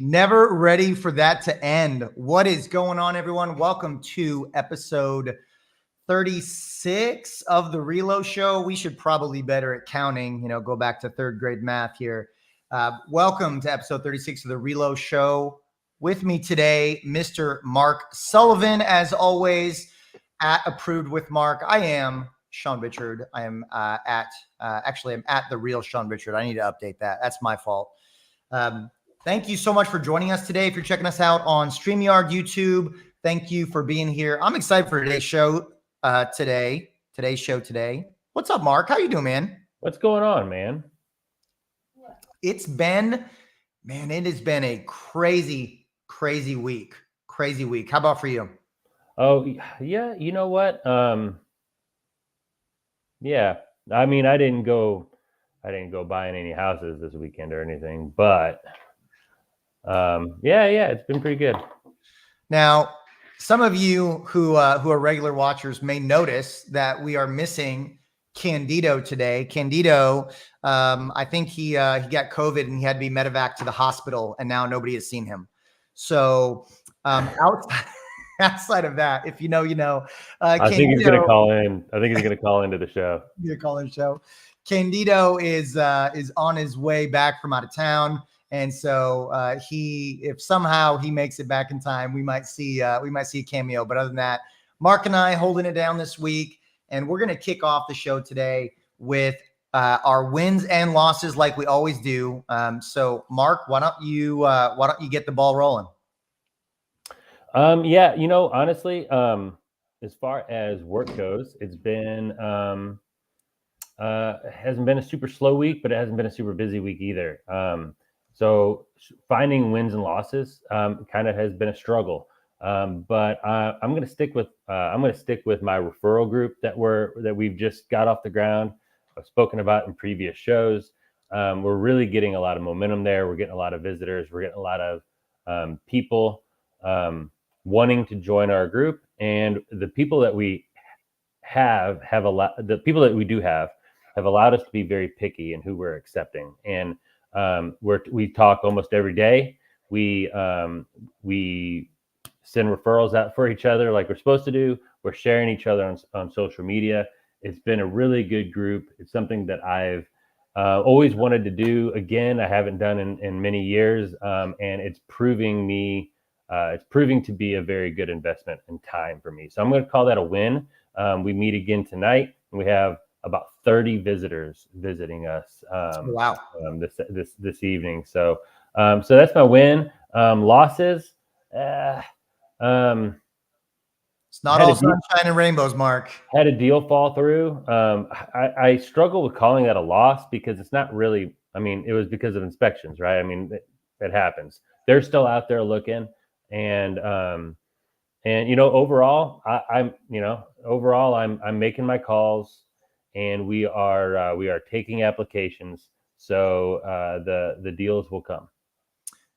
Never ready for that to end. What is going on, everyone? Welcome to episode 36 of the Reload Show. We should probably be better at counting, go back to third grade math here. Welcome to episode 36 of the Reload Show. With me today, Mr. Mark Sullivan, as always, at Approved with Mark. I am Sean Richard. I am I'm at the real Sean Richard. I need to update that. That's my fault. Thank you so much for joining us today. If you're checking us out on StreamYard, YouTube, thank you for being here. I'm excited for today's show today. What's up, Mark? How you doing, man? What's going on, man? It has been a crazy week. How about for you? Oh, yeah. You know what? Yeah. I mean, I didn't go buying any houses this weekend or anything, but yeah, it's been pretty good. Now, some of you who are regular watchers may notice that we are missing Candido today. Candido, I think he got COVID and he had to be medevac to the hospital, and now nobody has seen him. So outside of that, if you know, I think he's going to call in. I think he's going to call into the show. Candido is on his way back from out of town. And so if somehow he makes it back in time, we might see a cameo. But other than that, Mark and I holding it down this week, and we're going to kick off the show today with our wins and losses, like we always do. So, Mark, why don't you get the ball rolling? Yeah, honestly, as far as work goes, it's been hasn't been a super slow week, but it hasn't been a super busy week either. So finding wins and losses kind of has been a struggle. But I'm going to stick with my referral group that we've just got off the ground. I've spoken about in previous shows. We're really getting a lot of momentum there. We're getting a lot of visitors. We're getting a lot of people wanting to join our group, and the people that we have allowed us to be very picky in who we're accepting. And we talk almost every day. We send referrals out for each other like we're supposed to do. We're sharing each other on social media. It's been a really good group. It's something that I've always wanted to do. Again, I haven't done in many years, and it's proving to be a very good investment in time for me. So I'm going to call that a win. We meet again tonight, and we have about 30 visitors visiting us. Wow. This evening. So that's my win. Losses. It's not all sunshine and rainbows, Mark. Had a deal fall through. I struggle with calling that a loss because it's not really. I mean, it was because of inspections, right? I mean, it happens. They're still out there looking, and overall, I'm making my calls, and we are taking applications. So the deals will come.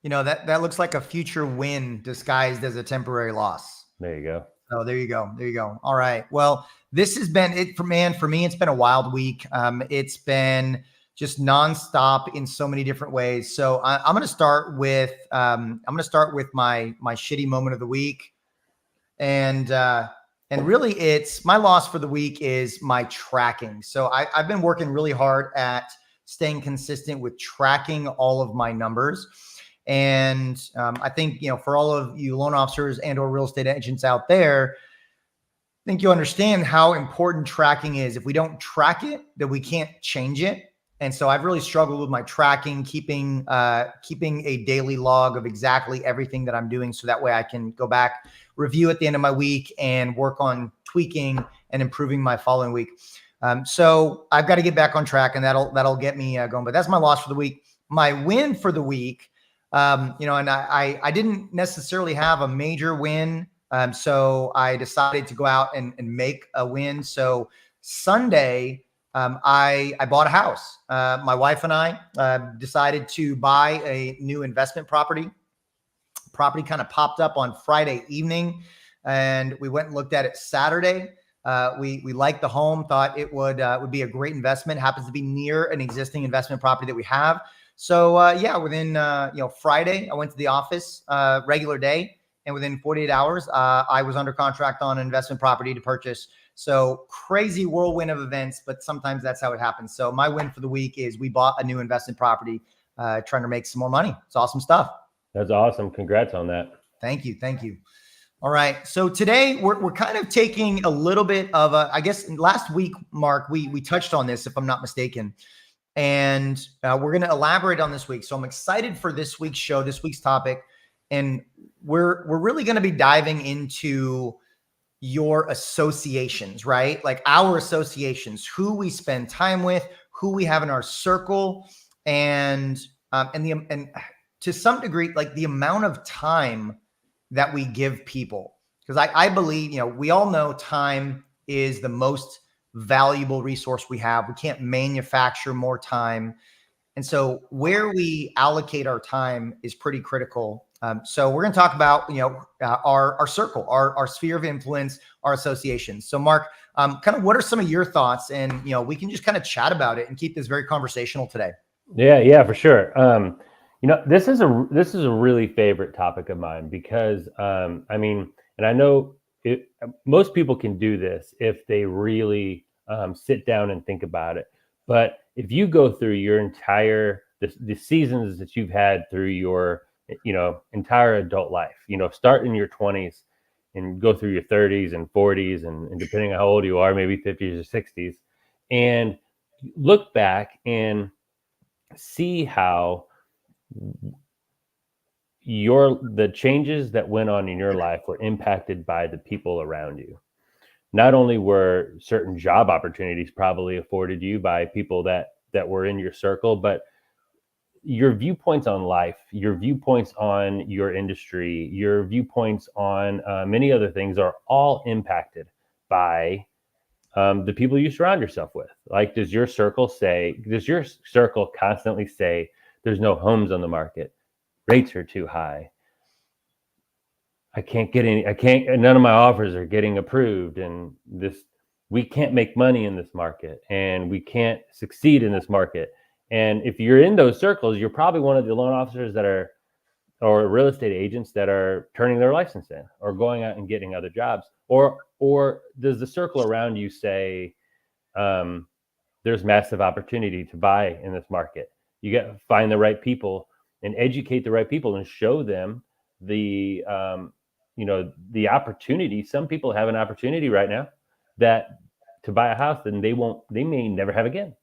That looks like a future win disguised as a temporary loss. There you go. Oh, there you go. All right. Well, this has been it for me. It's been a wild week. It's been just nonstop in so many different ways. So I'm going to start with my shitty moment of the week, and really it's my loss for the week is my tracking. So I've been working really hard at staying consistent with tracking all of my numbers. And I think, for all of you loan officers and or real estate agents out there, I think you understand how important tracking is. If we don't track it, then we can't change it. And so I've really struggled with my tracking, keeping a daily log of exactly everything that I'm doing. So that way I can go back, review at the end of my week, and work on tweaking and improving my following week. So I've got to get back on track, and that'll get me going. But that's my loss for the week. My win for the week, and I didn't necessarily have a major win. So I decided to go out and make a win. So Sunday, I bought a house. My wife and I decided to buy a new investment property. Property kind of popped up on Friday evening, and we went and looked at it Saturday. We liked the home, thought it would be a great investment. Happens to be near an existing investment property that we have. So yeah, within Friday, I went to the office, regular day, and within 48 hours, I was under contract on an investment property to purchase. So crazy whirlwind of events, but sometimes that's how it happens. So my win for the week is we bought a new investment property, trying to make some more money. It's awesome stuff. That's awesome. Congrats on that. Thank you. Thank you. All right. So today we're kind of taking a little bit of a, I guess last week, Mark, we touched on this, if I'm not mistaken, and we're going to elaborate on this week. So I'm excited for this week's show, this week's topic, and we're really going to be diving into your associations, right? Like our associations, who we spend time with, who we have in our circle, and to some degree, like the amount of time that we give people. Because I believe, we all know time is the most valuable resource we have. We can't manufacture more time. And so where we allocate our time is pretty critical. So we're going to talk about, our circle, our sphere of influence, our associations. So Mark, kind of what are some of your thoughts? And, we can just kind of chat about it and keep this very conversational today. Yeah, for sure. This is a really favorite topic of mine because, and I know most people can do this if they really sit down and think about it. But if you go through your entire, the seasons that you've had through your, entire adult life, start in your 20s and go through your 30s and 40s and depending on how old you are, maybe 50s or 60s, and look back and see how the changes that went on in your life were impacted by the people around you. Not only were certain job opportunities probably afforded you by people that were in your circle, but your viewpoints on life, your viewpoints on your industry, your viewpoints on many other things are all impacted by the people you surround yourself with. Like, does your circle constantly say there's no homes on the market, rates are too high, none of my offers are getting approved, and we can't make money in this market, and we can't succeed in this market? And if you're in those circles, you're probably one of the loan officers or real estate agents that are turning their license in or going out and getting other jobs. Or does the circle around you say, there's massive opportunity to buy in this market? You got to find the right people and educate the right people and show them the opportunity. Some people have an opportunity right now that to buy a house that they may never have again,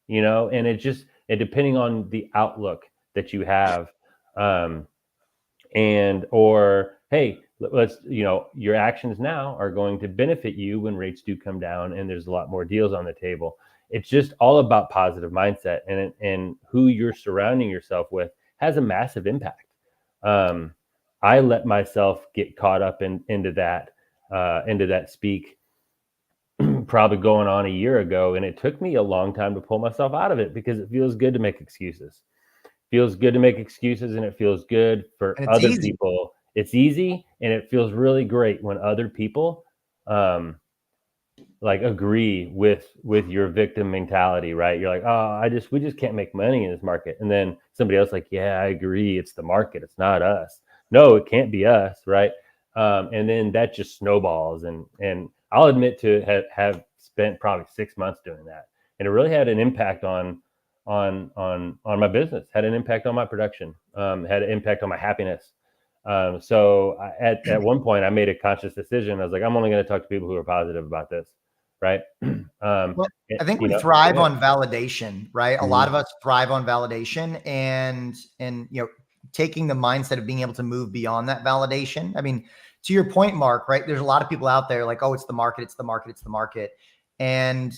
and depending on the outlook that you have, hey, let's, your actions now are going to benefit you when rates do come down and there's a lot more deals on the table. It's just all about positive mindset, and who you're surrounding yourself with has a massive impact. I let myself get caught up into that speak probably going on a year ago, and it took me a long time to pull myself out of it because it feels good to make excuses. And it feels good for other people. It's easy, and it feels really great when other people agree with your victim mentality, right? You're like, oh, we just can't make money in this market. And then somebody else like, yeah, I agree. It's the market. It's not us. No, it can't be us. Right. And then that just snowballs. And I'll admit to have spent probably 6 months doing that. And it really had an impact on my business, had an impact on my production, had an impact on my happiness. So at one point I made a conscious decision. I was like, I'm only going to talk to people who are positive about this. Right. Well, I think we thrive on validation, right? Mm-hmm. A lot of us thrive on validation and taking the mindset of being able to move beyond that validation. I mean, to your point, Mark, right? There's a lot of people out there like, oh, it's the market, it's the market, it's the market. And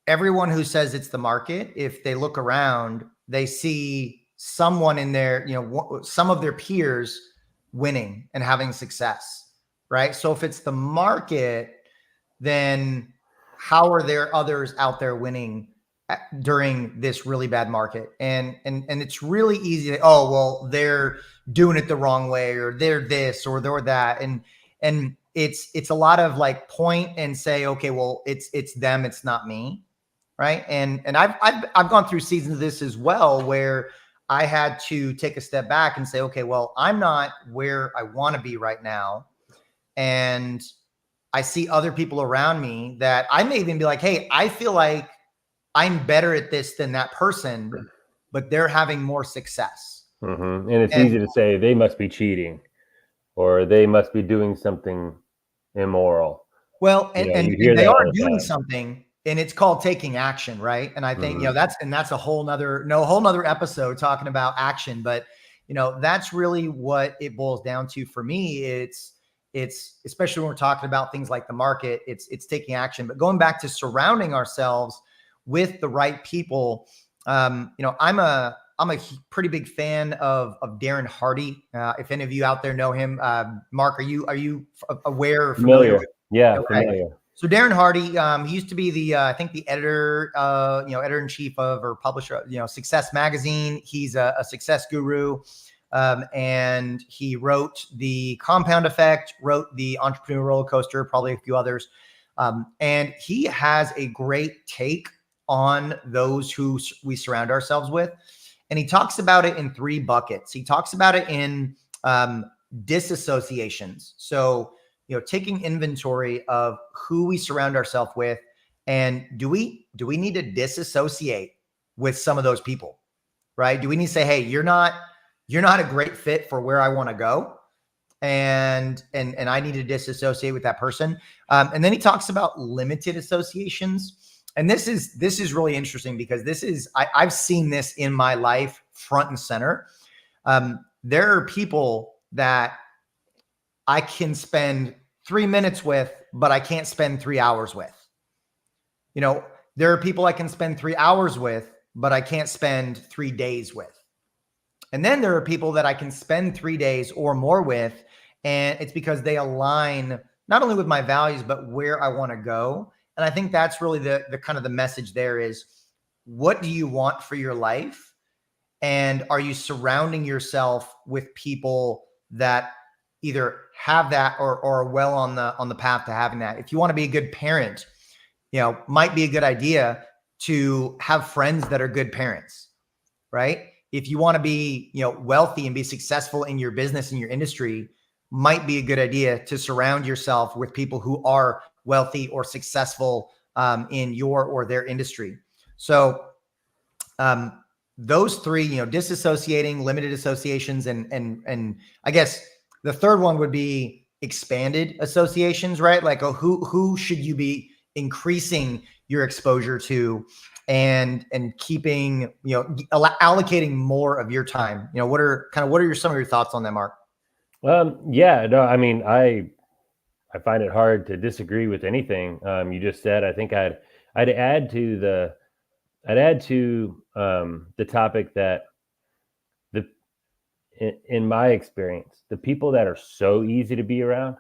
everyone who says it's the market, if they look around, they see someone in there, some of their peers winning and having success, right? So if it's the market, then how are there others out there winning during this really bad market? And it's really easy to, oh, well, they're doing it the wrong way, or they're this, or they're that. And it's a lot of like point and say, okay, well, it's them, it's not me. right? And I've gone through seasons of this as well, where I had to take a step back and say, okay, well, I'm not where I want to be right now, and I see other people around me that I may even be like, hey, I feel like I'm better at this than that person, but they're having more success. And it's And easy to say they must be cheating or they must be doing something immoral. well, You know, and you hear they that are all the doing time. something, and it's called taking action, right? And I think, that's a whole nother episode talking about action. But that's really what it boils down to for me. It's especially when we're talking about things like the market, it's taking action. But going back to surrounding ourselves with the right people, I'm a pretty big fan of Darren Hardy. If any of you out there know him, Mark, are you aware or familiar with? Yeah, Okay. familiar. So Darren Hardy, he used to be the I think the editor, editor in chief of, or publisher, Success Magazine. He's a success guru, and he wrote The Compound Effect, wrote The Entrepreneur Roller Coaster, probably a few others, and he has a great take on those who we surround ourselves with, and he talks about it in 3 buckets. He talks about it in disassociations. So taking inventory of who we surround ourselves with, and do we need to disassociate with some of those people, right? Do we need to say, hey, you're not a great fit for where I want to go, and I need to disassociate with that person. And then he talks about limited associations, and this is really interesting because I've seen this in my life front and center. There are people that I can spend 3 minutes with, but I can't spend 3 hours with. There are people I can spend 3 hours with, but I can't spend 3 days with. And then there are people that I can spend 3 days or more with, and it's because they align not only with my values, but where I want to go. And I think that's really the kind of the message there is, what do you want for your life? And are you surrounding yourself with people that either have that or are well on the path to having that? If you want to be a good parent, might be a good idea to have friends that are good parents, right? If you want to be, wealthy and be successful in your business and your industry, might be a good idea to surround yourself with people who are wealthy or successful in your or their industry. So those 3, disassociating, limited associations, and I guess the third one would be expanded associations, right? Like, who should you be increasing your exposure to, and keeping, allocating more of your time? What are some of your thoughts on that, Mark? Yeah, no, I mean, I find it hard to disagree with anything you just said. I think I'd add to the topic that in my experience, the people that are so easy to be around,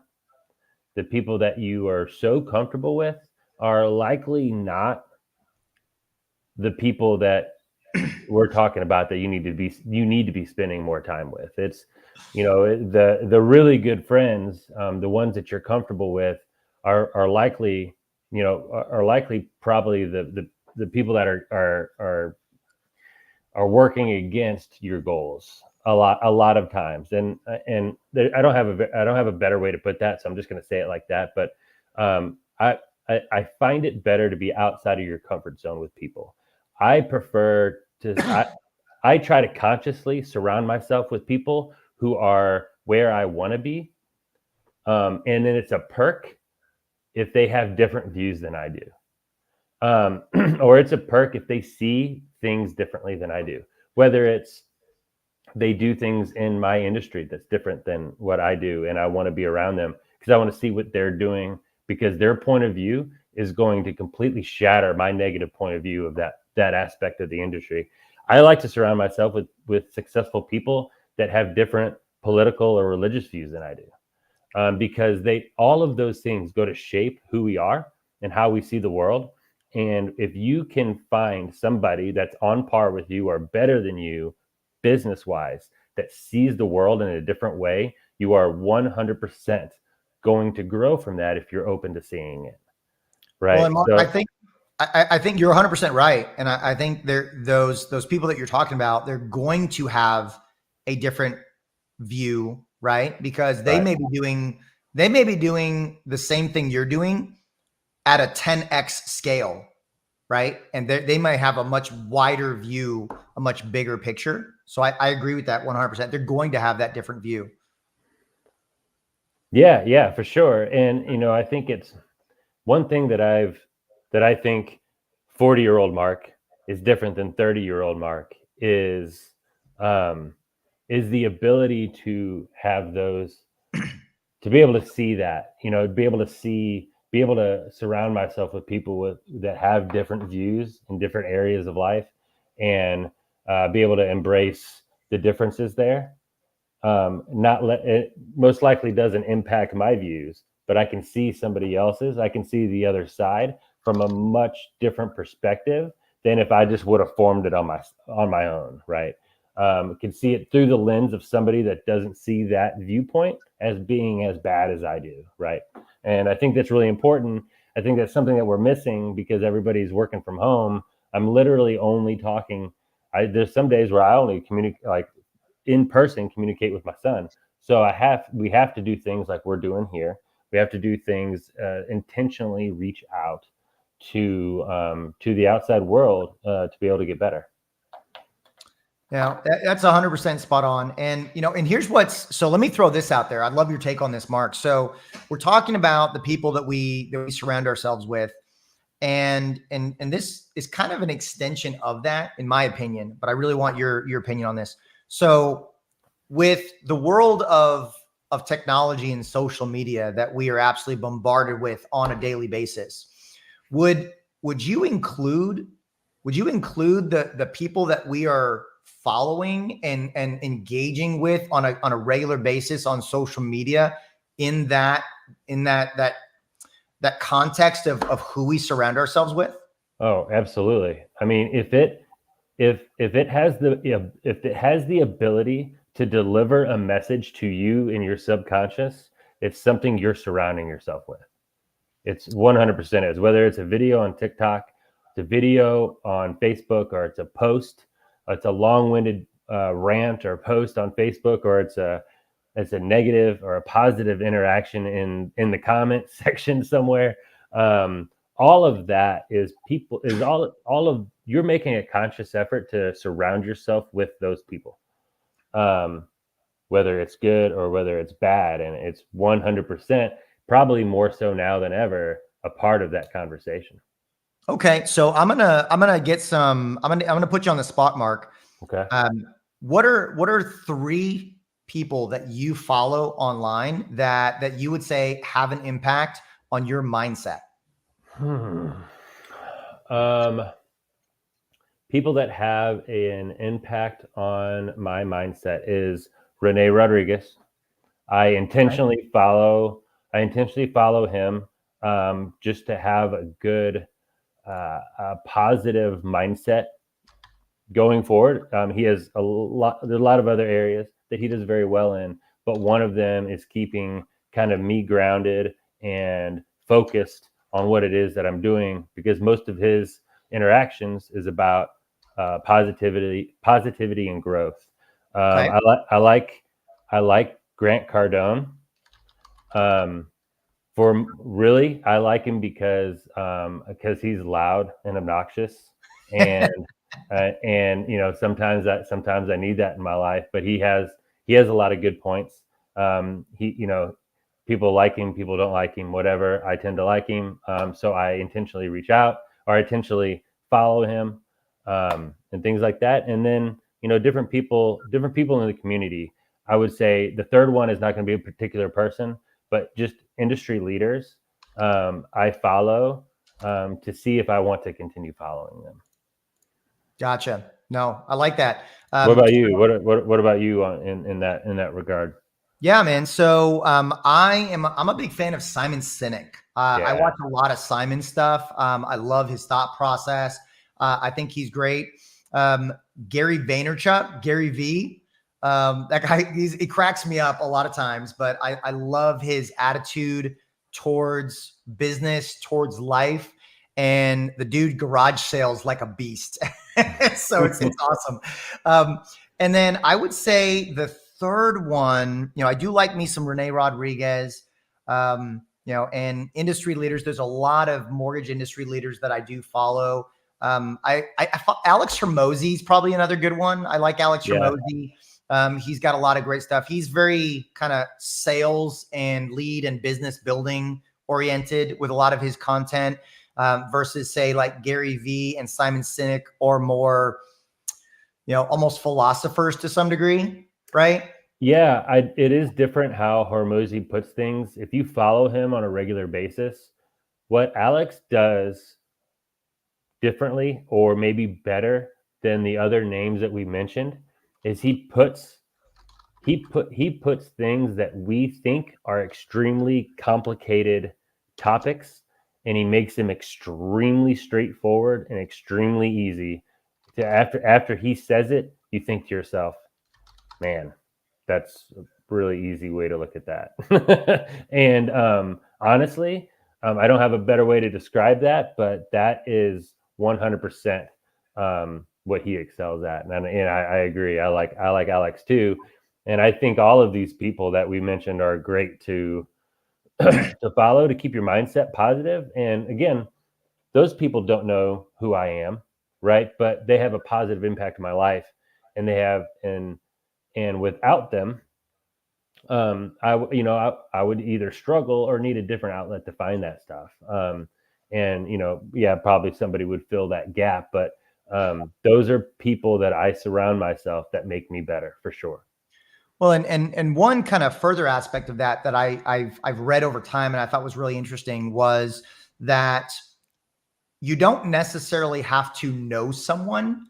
the people that you are so comfortable with, are likely not the people that we're talking about that you need to be spending more time with. It's, the really good friends, the ones that you're comfortable with, are likely, probably the people that are working against your goals a lot of times. And I don't have a better way to put that, so I'm just going to say it like that. But I find it better to be outside of your comfort zone with people. I prefer to I try to consciously surround myself with people who are where I want to be. And then it's a perk if they have different views than I do. Or it's a perk if they see things differently than I do, whether it's they do things in my industry that's different than what I do, and I want to be around them because I want to see what they're doing, because their point of view is going to completely shatter my negative point of view of that aspect of the industry. I like to surround myself with successful people that have different political or religious views than I do, because all of those things go to shape who we are and how we see the world. And if you can find somebody that's on par with you or better than you business wise, that sees the world in a different way, you are 100% going to grow from that if you're open to seeing it. Right. Well, and Mark, So, I think I think you're 100% right. And I think those people that you're talking about, they're going to have a different view, right? Because Right. they may be doing the same thing you're doing at a 10x scale, right? And they might have a much wider view, a much bigger picture. So I agree with that 100%. They're going to have that different view. Yeah, for sure. And I think it's one thing that I think 40-year-old Mark is different than 30-year-old Mark is the ability to have those, to be able to see that, be able to surround myself with people that have different views in different areas of life, and be able to embrace the differences there. Not let it most likely doesn't impact my views, but I can see somebody else's. I can see the other side from a much different perspective than if I just would have formed it on my own, right? Can see it through the lens of somebody that doesn't see that viewpoint as being as bad as I do, right? And I think that's really important. I think that's something that we're missing because everybody's working from home. I'm literally only talking. There's some days where I only communicate, like in person, communicate with my son. So we have to do things like we're doing here. We have to do things, intentionally reach out to the outside world, to be able to get better. Yeah, that's 100% spot on. And, and so let me throw this out there. I'd love your take on this, Mark. So we're talking about the people that we surround ourselves with. And this is kind of an extension of that, in my opinion, but I really want your opinion on this. So with the world of technology and social media that we are absolutely bombarded with on a daily basis, would you include the people that we are following and engaging with on a regular basis on social media in that context of who we surround ourselves with? Oh, absolutely. I mean, if it has the ability to deliver a message to you in your subconscious, it's something you're surrounding yourself with. It's 100% is, whether it's a video on TikTok, it's a video on Facebook, or it's a post, it's a long-winded rant or post on Facebook, or it's a negative or a positive interaction in the comment section somewhere. All of that is all of you're making a conscious effort to surround yourself with those people, whether it's good or whether it's bad, and it's 100%, probably more so now than ever, a part of that conversation. Okay, so I'm gonna get some. I'm gonna put you on the spot, Mark. Okay. What are three people that you follow online that you would say have an impact on your mindset? People that have an impact on my mindset is Rene Rodriguez. I intentionally follow him, just to have a good, a positive mindset going forward. He has there's a lot of other areas that he does very well in, but one of them is keeping kind of me grounded and focused on what it is that I'm doing, because most of his interactions is about positivity and growth. Okay. I like Grant Cardone. I like him because he's loud and obnoxious, and sometimes I need that in my life. But he has a lot of good points. People like him, people don't like him, whatever. I tend to like him, so I intentionally reach out, or I intentionally follow him, and things like that. And then different people in the community. I would say the third one is not going to be a particular person, but just industry leaders. I follow, to see if I want to continue following them. Gotcha. No, I like that. What about you? What about you in that regard? Yeah, man. So I'm a big fan of Simon Sinek. I Yeah. watch a lot of Simon stuff. I love his thought process. I think he's great. Gary Vaynerchuk, Gary V. That guy, he cracks me up a lot of times, but I love his attitude towards business, towards life. and the dude garage sales like a beast. So it's awesome. And then I would say the third one, I do like me some Rene Rodriguez, and industry leaders. There's a lot of mortgage industry leaders that I do follow. Alex Hormozi is probably another good one. I like Alex Hormozi. He's got a lot of great stuff. He's very kind of sales and lead and business building oriented with a lot of his content, versus say like Gary Vee and Simon Sinek, or more, almost philosophers to some degree, right? Yeah, it is different how Hormozi puts things. If you follow him on a regular basis, what Alex does differently, or maybe better than the other names that we mentioned, is he puts things that we think are extremely complicated topics, and he makes them extremely straightforward and extremely easy. To after he says it, you think to yourself, man, that's a really easy way to look at that. And honestly, I don't have a better way to describe that, but that is 100% what he excels at. And I agree. I like Alex too. And I think all of these people that we mentioned are great to to follow, to keep your mindset positive. And again, those people don't know who I am, right? But they have a positive impact in my life, and they have, and without them, I would either struggle or need a different outlet to find that stuff. Probably somebody would fill that gap, but those are people that I surround myself that make me better, for sure. Well, and one kind of further aspect of that I've read over time, and I thought was really interesting, was that you don't necessarily have to know someone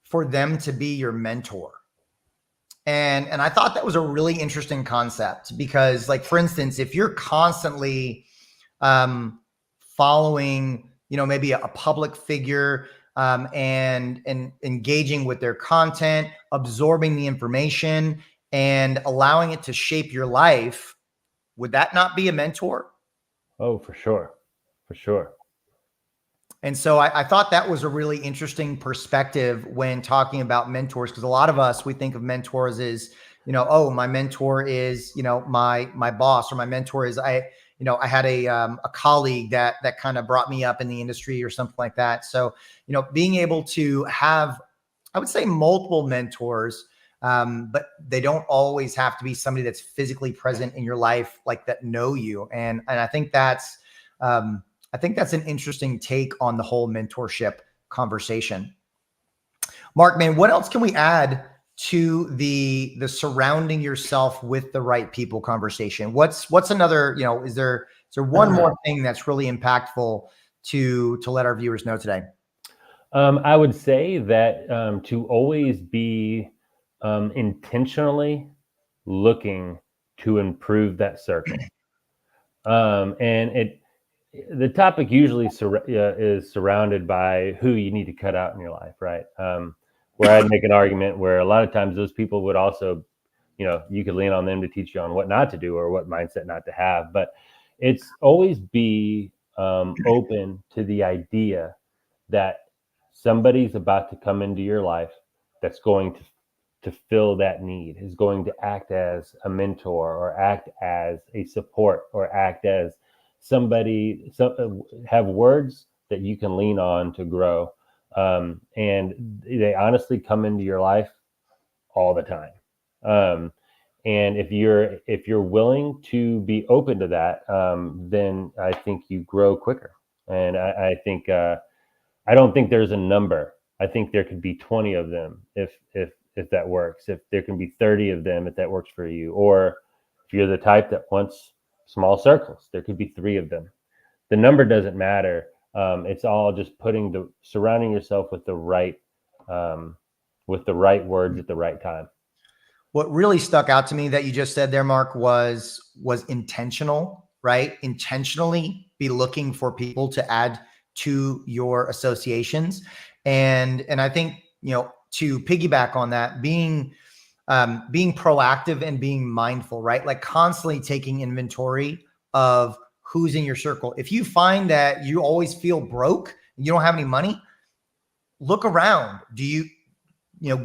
for them to be your mentor. And I thought that was a really interesting concept, because, like, for instance, if you're constantly following, maybe a public figure, and engaging with their content, absorbing the information, and allowing it to shape your life, would that not be a mentor? Oh, for sure. For sure. And so I thought that was a really interesting perspective when talking about mentors, because a lot of us, we think of mentors as, oh, my mentor is, my boss, or my mentor is, I had a colleague that kind of brought me up in the industry or something like that. So, being able to have, I would say, multiple mentors, but they don't always have to be somebody that's physically present in your life, like that know you. And I think that's an interesting take on the whole mentorship conversation. Mark, man, what else can we add to the surrounding yourself with the right people conversation? What's another, is there one more thing that's really impactful to let our viewers know today? I would say that to always be intentionally looking to improve that circle. The topic usually is surrounded by who you need to cut out in your life, right? Where I'd make an argument where a lot of times those people would also, you could lean on them to teach you on what not to do or what mindset not to have. But it's always be open to the idea that somebody's about to come into your life that's going to fill that need, is going to act as a mentor, or act as a support, or act as somebody, have words that you can lean on to grow. And they honestly come into your life all the time. And if you're willing to be open to that, then I think you grow quicker. And I think, I don't think there's a number. I think there could be 20 of them if that works. If there can be 30 of them, if that works for you. Or if you're the type that wants small circles, there could be 3 of them. The number doesn't matter. It's all just surrounding yourself with the right words at the right time. What really stuck out to me that you just said there, Mark, was intentional, right? Intentionally be looking for people to add to your associations. And I think, to piggyback on that, being proactive and being mindful, right? Like constantly taking inventory of who's in your circle. If you find that you always feel broke, you don't have any money, look around. Do you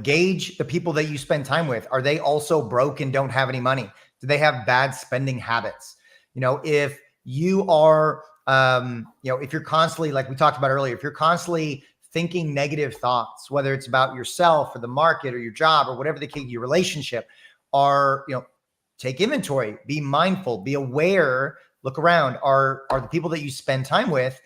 gauge the people that you spend time with? Are they also broke and don't have any money? Do they have bad spending habits? If you are, if you're constantly, like we talked about earlier, if you're constantly thinking negative thoughts, whether it's about yourself or the market or your job or whatever the case, your relationship, take inventory, be mindful, be aware, look around. Are the people that you spend time with,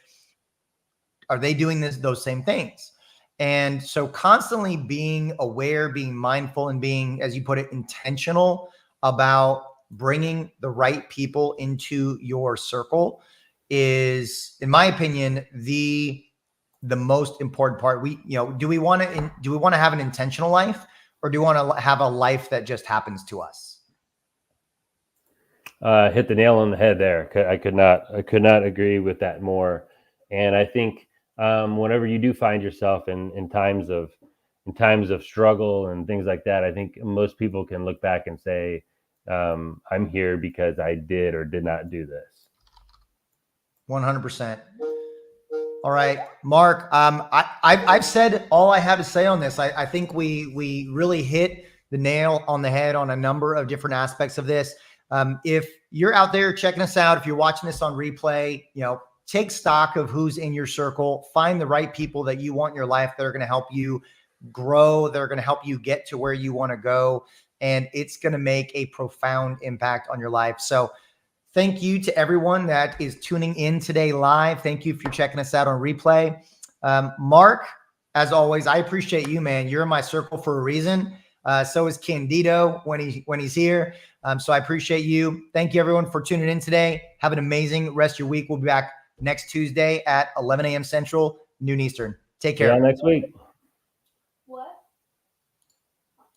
are they doing those same things? And so constantly being aware, being mindful, and being, as you put it, intentional about bringing the right people into your circle is, in my opinion, the most important part. Do we want to have an intentional life, or do we want to have a life that just happens to us? Hit the nail on the head there. I could not agree with that more. And I think whenever you do find yourself in times of struggle and things like that, I think most people can look back and say, I'm here because I did or did not do this. 100%. All right, Mark, I've said all I have to say on this. I think we really hit the nail on the head on a number of different aspects of this. If you're out there checking us out, if you're watching this on replay, take stock of who's in your circle, find the right people that you want in your life that are going to help you grow. They're going to help you get to where you want to go. And it's going to make a profound impact on your life. So thank you to everyone that is tuning in today live. Thank you if you're checking us out on replay. Mark, as always, I appreciate you, man. You're in my circle for a reason. So is Candido when he's here. So I appreciate you. Thank you, everyone, for tuning in today. Have an amazing rest of your week. We'll be back next Tuesday at 11 a.m. Central, noon Eastern. Take care. See you next week.